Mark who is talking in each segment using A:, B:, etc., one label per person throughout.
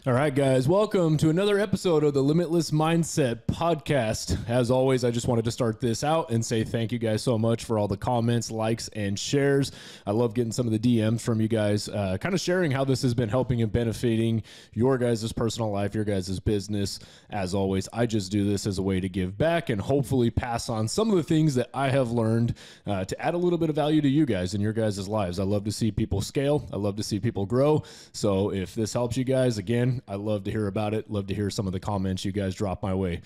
A: All right, guys, welcome to another episode of the Limitless Mindset podcast. As always, I just wanted to start this out and say thank you guys so much for all the comments, likes, and shares. I love getting some of the DMs from you guys, kind of sharing how this has been helping and benefiting your guys' personal life, your guys' business. As always, I just do this as a way to give back and hopefully pass on some of the things that I have learned to add a little bit of value to you guys in your guys' lives. I love to see people scale. I love to see people grow. So if this helps you guys, again, I love to hear about it. Love to hear some of the comments you guys drop my way.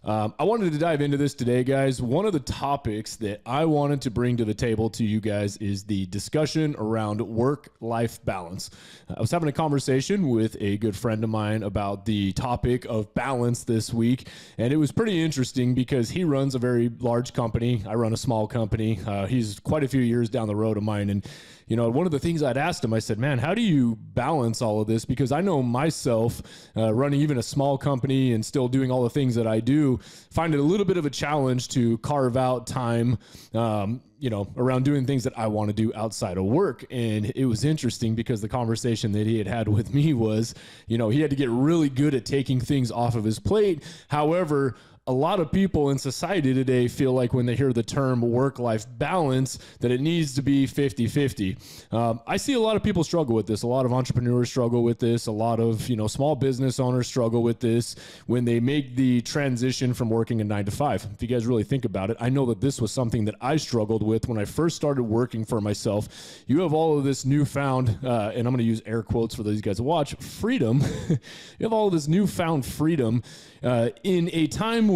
A: I wanted to dive into this today, guys. One of the topics that I wanted to bring to the table to you guys is the discussion around work-life balance. I was having a conversation with a good friend of mine about the topic of balance this week, and it was pretty interesting because he runs a very large company. I run a small company. He's quite a few years down the road of mine, and you know, one of the things I'd asked him, I said, man, how do you balance all of this? Because I know myself running even a small company and still doing all the things that I do, find it a little bit of a challenge to carve out time, around doing things that I want to do outside of work. And it was interesting because the conversation that he had with me was, he had to get really good at taking things off of his plate. However, a lot of people in society today feel like when they hear the term work-life balance, that it needs to be 50-50. I see a lot of people struggle with this. A lot of entrepreneurs struggle with this. A lot of, small business owners struggle with this when they make the transition from working a 9 to 5. If you guys really think about it, I know that this was something that I struggled with when I first started working for myself. You have all of this newfound, and I'm going to use air quotes for those guys to watch, freedom. You have all of this newfound freedom in a time when,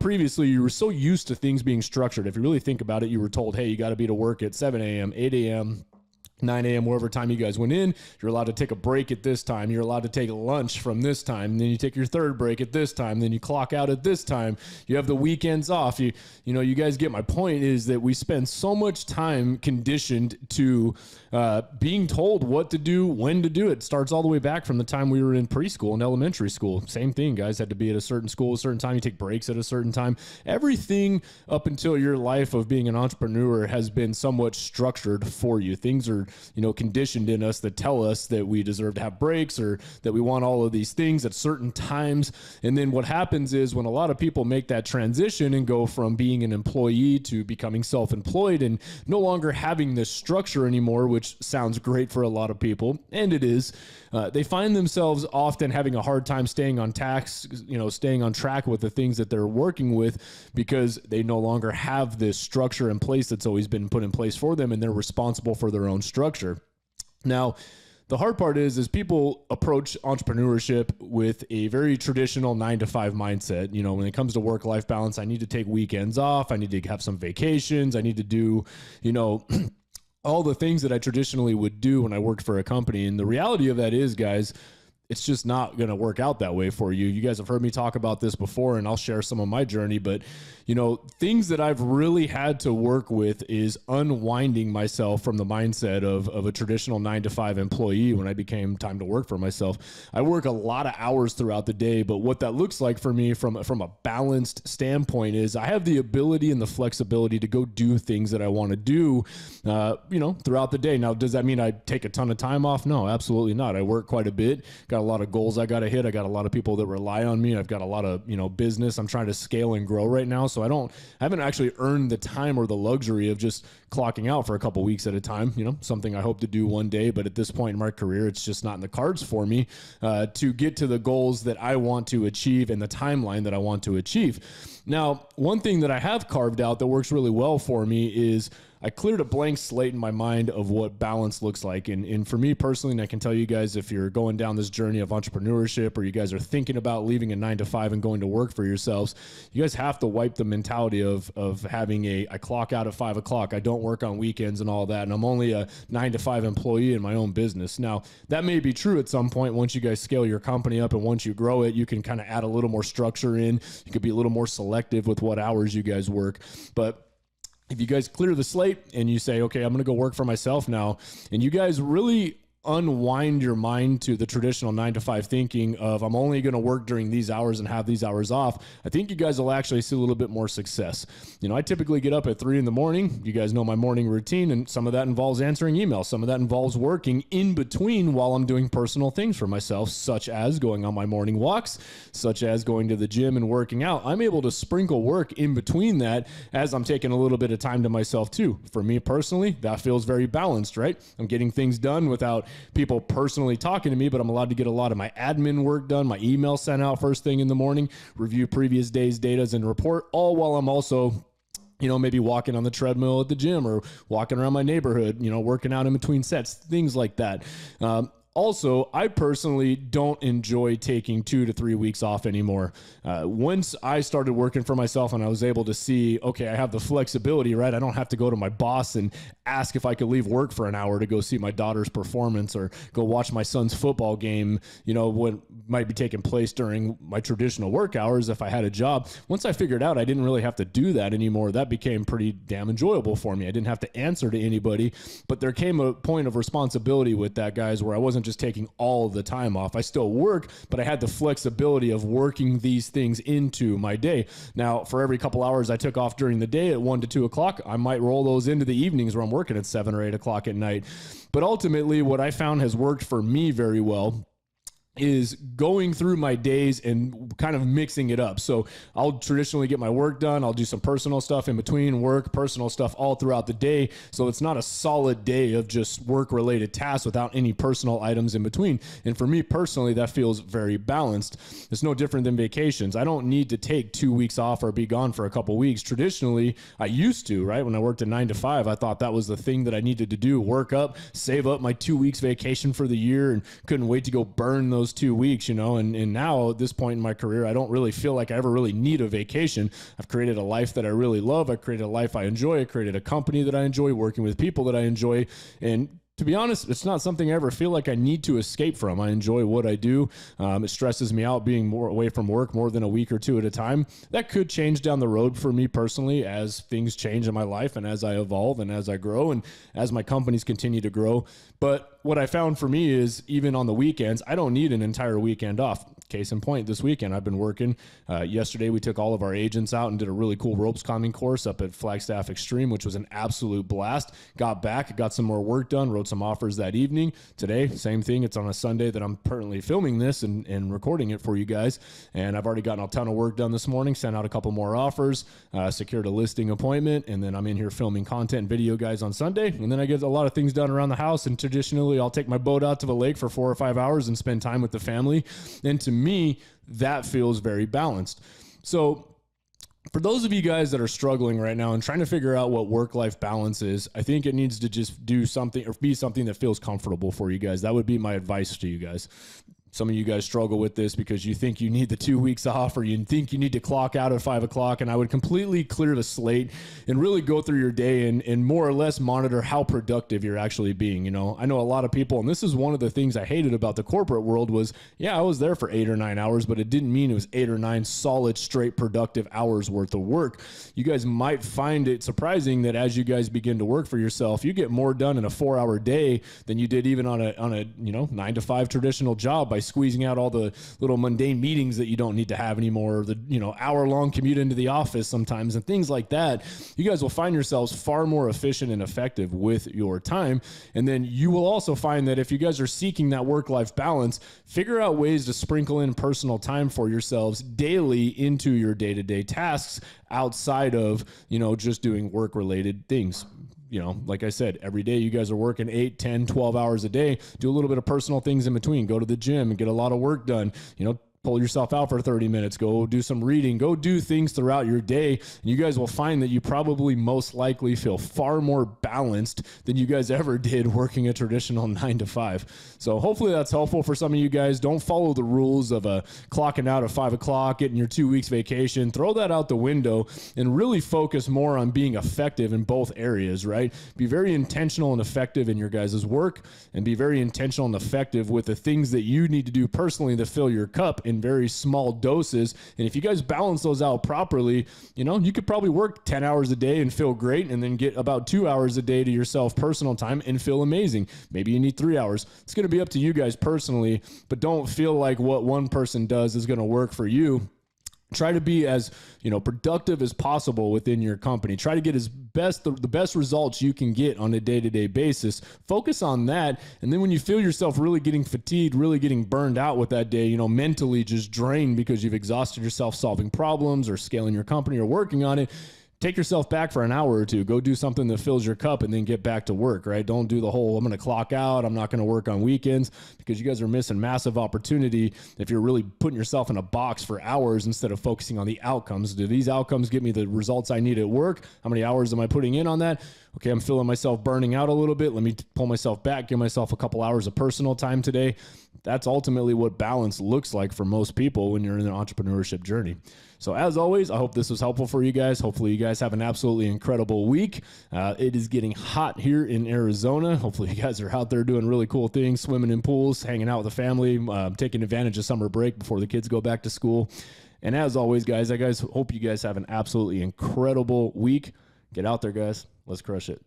A: previously you were so used to things being structured. If you really think about it, you were told, hey, you got to be to work at 7 a.m., 8 a.m., 9 a.m., wherever time you guys went in. You're allowed to take a break at this time. You're allowed to take lunch from this time. And then you take your third break at this time. Then you clock out at this time. You have the weekends off. You guys get my point, is that we spend so much time conditioned to being told what to do, when to do it. It starts all the way back from the time we were in preschool and elementary school. Same thing, guys. Had to be at a certain school, a certain time. You take breaks at a certain time. Everything up until your life of being an entrepreneur has been somewhat structured for you. Things are conditioned in us that tell us that we deserve to have breaks or that we want all of these things at certain times. And then what happens is when a lot of people make that transition and go from being an employee to becoming self-employed and no longer having this structure anymore, which sounds great for a lot of people, and it is, they find themselves often having a hard time staying on staying on track with the things that they're working with because they no longer have this structure in place that's always been put in place for them, and they're responsible for their own structure. Now, the hard part is people approach entrepreneurship with a very traditional 9 to 5 mindset. When it comes to work-life balance, I need to take weekends off. I need to have some vacations. I need to do, all the things that I traditionally would do when I worked for a company. And the reality of that is, guys, it's just not going to work out that way for you. You guys have heard me talk about this before, and I'll share some of my journey, but things that I've really had to work with is unwinding myself from the mindset of a traditional 9 to 5 employee when I became time to work for myself. I work a lot of hours throughout the day, but what that looks like for me from a balanced standpoint is I have the ability and the flexibility to go do things that I want to do, throughout the day. Now, does that mean I take a ton of time off? No, absolutely not. I work quite a bit. Got a lot of goals I got to hit. I got a lot of people that rely on me. I've got a lot of, business I'm trying to scale and grow right now. So I haven't actually earned the time or the luxury of just clocking out for a couple weeks at a time, something I hope to do one day. But at this point in my career, it's just not in the cards for me to get to the goals that I want to achieve and the timeline that I want to achieve. Now, one thing that I have carved out that works really well for me is I cleared a blank slate in my mind of what balance looks like. And for me personally, and I can tell you guys, if you're going down this journey of entrepreneurship or you guys are thinking about leaving a 9 to 5 and going to work for yourselves, you guys have to wipe the mentality of having I clock out at 5 o'clock. I don't work on weekends and all that. And I'm only a 9 to 5 employee in my own business. Now, that may be true at some point. Once you guys scale your company up and once you grow it, you can kind of add a little more structure in. You could be a little more selective with what hours you guys work. But if you guys clear the slate and you say, okay, I'm going to go work for myself now, and you guys really unwind your mind to the traditional 9 to 5 thinking of I'm only going to work during these hours and have these hours off, I think you guys will actually see a little bit more success. I typically get up at 3 in the morning. You guys know my morning routine, and some of that involves answering emails. Some of that involves working in between while I'm doing personal things for myself, such as going on my morning walks, such as going to the gym and working out. I'm able to sprinkle work in between that as I'm taking a little bit of time to myself too. For me personally, that feels very balanced, right? I'm getting things done without people personally talking to me, but I'm allowed to get a lot of my admin work done, my email sent out first thing in the morning, review previous day's data and report, all while I'm also maybe walking on the treadmill at the gym or walking around my neighborhood, working out in between sets, things like that. Also, I personally don't enjoy taking 2 to 3 weeks off anymore. Once I started working for myself and I was able to see, okay, I have the flexibility, right? I don't have to go to my boss and ask if I could leave work for an hour to go see my daughter's performance or go watch my son's football game, what might be taking place during my traditional work hours if I had a job. Once I figured out I didn't really have to do that anymore, that became pretty damn enjoyable for me. I didn't have to answer to anybody, but there came a point of responsibility with that, guys, where I wasn't just taking all of the time off. I still work, but I had the flexibility of working these things into my day. Now, for every couple hours I took off during the day at 1 to 2 o'clock, I might roll those into the evenings where I'm working at 7 or 8 o'clock at night. But ultimately, what I found has worked for me very well is going through my days and kind of mixing it up. So I'll traditionally get my work done. I'll do some personal stuff in between work, personal stuff all throughout the day. So it's not a solid day of just work related tasks without any personal items in between. And for me personally, that feels very balanced. It's no different than vacations. I don't need to take 2 weeks off or be gone for a couple weeks. Traditionally, I used to, right? When I worked at 9 to 5, I thought that was the thing that I needed to do, work up, save up my 2 weeks vacation for the year, and couldn't wait to go burn those 2 weeks, and now at this point in my career, I don't really feel like I ever really need a vacation. I've created a life that I really love. I created a life I enjoy. I created a company that I enjoy, working with people that I enjoy. And to be honest, it's not something I ever feel like I need to escape from. I enjoy what I do. It stresses me out being more away from work more than a week or two at a time. That could change down the road for me personally as things change in my life and as I evolve and as I grow and as my companies continue to grow. But what I found for me is even on the weekends, I don't need an entire weekend off. Case in point, this weekend I've been working. Yesterday we took all of our agents out and did a really cool ropes climbing course up at Flagstaff Extreme, which was an absolute blast. Got back, got some more work done, wrote some offers that evening. Today, same thing. It's on a Sunday that I'm currently filming this and recording it for you guys. And I've already gotten a ton of work done this morning, sent out a couple more offers, secured a listing appointment, and then I'm in here filming content and video guys on Sunday. And then I get a lot of things done around the house. And traditionally, I'll take my boat out to the lake for 4 or 5 hours and spend time with the family. And to me, that feels very balanced. So for those of you guys that are struggling right now and trying to figure out what work-life balance is, I think it needs to just do something or be something that feels comfortable for you guys. That would be my advice to you guys. Some of you guys struggle with this because you think you need the 2 weeks off or you think you need to clock out at 5 o'clock. And I would completely clear the slate and really go through your day and more or less monitor how productive you're actually being. I know a lot of people, and this is one of the things I hated about the corporate world was, I was there for 8 or 9 hours, but it didn't mean it was 8 or 9 solid, straight, productive hours worth of work. You guys might find it surprising that as you guys begin to work for yourself, you get more done in a 4-hour day than you did even on a 9 to 5 traditional job by squeezing out all the little mundane meetings that you don't need to have anymore, or the hour-long commute into the office sometimes and things like that. You guys will find yourselves far more efficient and effective with your time. And then you will also find that if you guys are seeking that work-life balance, figure out ways to sprinkle in personal time for yourselves daily into your day-to-day tasks outside of, just doing work-related things. Like I said, every day you guys are working 8, 10, 12 hours a day. Do a little bit of personal things in between. Go to the gym and get a lot of work done. Pull yourself out for 30 minutes, go do some reading, go do things throughout your day. And you guys will find that you probably most likely feel far more balanced than you guys ever did working a traditional 9 to 5. So hopefully that's helpful for some of you guys. Don't follow the rules of clocking out at 5 o'clock, getting your 2 weeks vacation. Throw that out the window and really focus more on being effective in both areas, right? Be very intentional and effective in your guys' work and be very intentional and effective with the things that you need to do personally to fill your cup in very small doses. And if you guys balance those out properly, you know, you could probably work 10 hours a day and feel great, and then get about 2 hours a day to yourself personal time and feel amazing. Maybe you need 3 hours. It's going to be up to you guys personally, but don't feel like what one person does is going to work for you. Try to be as, you know, productive as possible within your company. Try to get the best results you can get on a day-to-day basis. Focus on that. And then when you feel yourself really getting fatigued, really getting burned out with that day, you know, mentally just drained because you've exhausted yourself solving problems or scaling your company or working on it, take yourself back for an hour or two. Go do something that fills your cup and then get back to work, right? Don't do the whole, I'm going to clock out, I'm not going to work on weekends, because you guys are missing massive opportunity if you're really putting yourself in a box for hours instead of focusing on the outcomes. Do these outcomes get me the results I need at work? How many hours am I putting in on that? Okay, I'm feeling myself burning out a little bit. Let me pull myself back, give myself a couple hours of personal time today. That's ultimately what balance looks like for most people when you're in an entrepreneurship journey. So as always, I hope this was helpful for you guys. Hopefully you guys have an absolutely incredible week. It is getting hot here in Arizona. Hopefully you guys are out there doing really cool things, swimming in pools, hanging out with the family, taking advantage of summer break before the kids go back to school. And as always, guys, I hope you guys have an absolutely incredible week. Get out there, guys. Let's crush it.